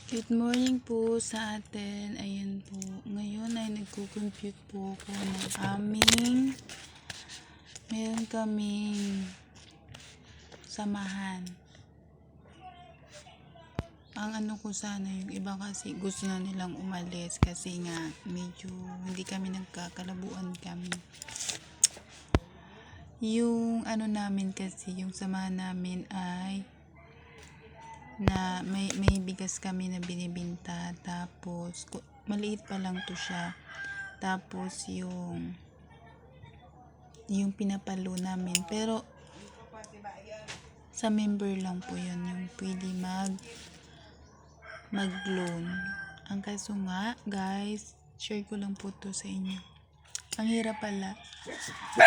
Good morning po sa atin. Ayan po. Ngayon ay nagko-compute po ako ng meron kaming samahan. Ang ano ko sana, yung iba kasi gusto na nilang umalis kasi nga medyo hindi kami nagkakalabuan kami. Yung ano namin kasi, yung samahan namin ay na may bigas kami na binibinta, tapos maliit pa lang to siya, tapos yung pinapalo namin, pero sa member lang po yun, yung pwede mag-loan. Ang kaso nga guys, share ko lang po to sa inyo, ang hirap pala,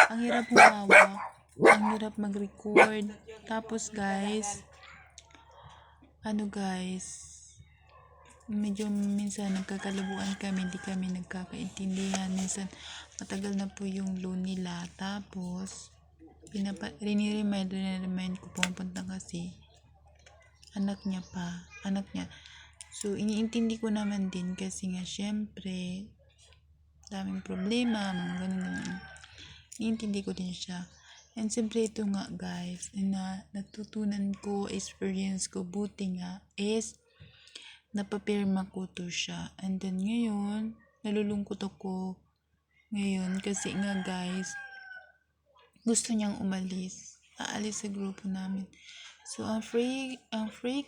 ang hirap humawak, ang hirap mag-record, tapos guys, medyo minsan nagkakalabuan kami, hindi kami nagkakaintindihan, minsan matagal na po yung loan nila, tapos remind ko pumunta kasi anak niya, so iniintindi ko naman din kasi nga syempre daming problema, mga ganun, iniintindi ko din siya. And siyempre ito nga guys, na natutunan ko, experience ko, buti nga is napapirma ko to siya. And then ngayon, nalulungkot ako ngayon kasi nga guys, gusto niyang aalis sa grupo namin. So ang free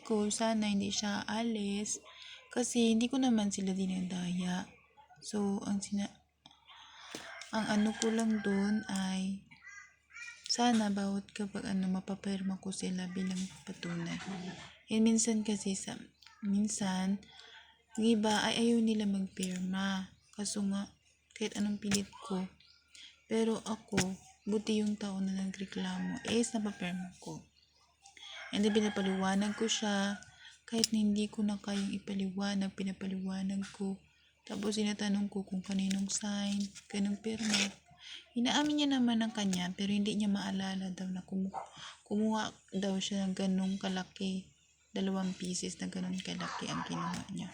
ko, sana hindi siya aalis kasi hindi ko naman sila dinadaya. So ang ano ko lang doon ay sana bawat kapag mapapirma ko sila bilang patunay. And minsan kasi minsan yung iba ay ayaw nila magpirma, kaso nga kahit anong pilit ko, pero ako buti yung tao na nagreklamo is napapirma ko. And then pinapaliwanag ko siya, kahit na hindi ko na kayang ipaliwanag, pinapaliwanag ko. Tapos sinatanong ko kung kaninong sign, kanong pirma. Inaamin niya naman ng kanya, pero hindi niya maalala daw na kumuha daw siya ng ganong kalaki, 2 pieces na ganon kalaki ang kinuha niya.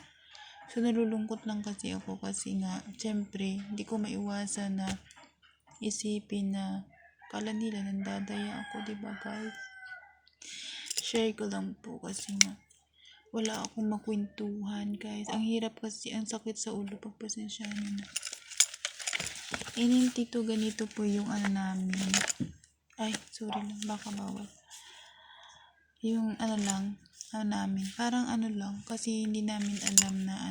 So nalulungkot lang kasi ako kasi nga syempre hindi ko maiwasan na isipin na kala nila nandadaya ako, diba guys? Share ko lang po kasi nga wala akong makwentuhan guys. Ang hirap kasi, ang sakit sa ulo, pagpasensyahan nyo na. Tito, ganito po yung namin. Ay, sorry lang, baka bawal. Yung namin. Parang lang, kasi hindi namin alam na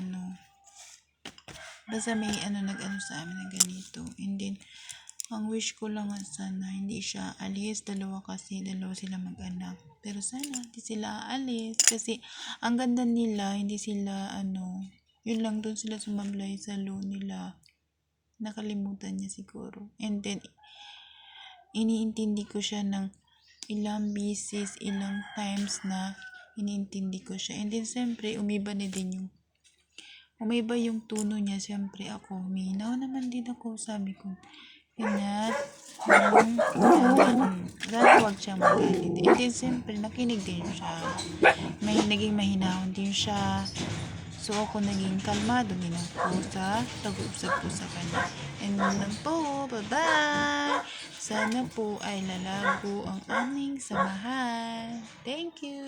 basta may nag-ano sa amin na ganito. And then, ang wish ko lang sana hindi siya alis, 2 sila mag-anak. Pero sana hindi sila alis kasi ang ganda nila, hindi sila yun lang, doon sila sumablay sa loan nila. Nakalimutan niya siguro. And then iniintindi ko siya ng ilang beses, ilang times na iniintindi ko siya. And then siyempre umiba yung tono niya. Siyempre ako, minaw naman din ako, sabi ko ganyan, dahil huwag siya magalit. And then siyempre nakinig din siya, naging mahinahon din siya. So ako naging kalmado din ako sa pag-uusap ko sa kanya. And lang po, bye-bye! Sana po ay lalago ang aming samahan. Thank you!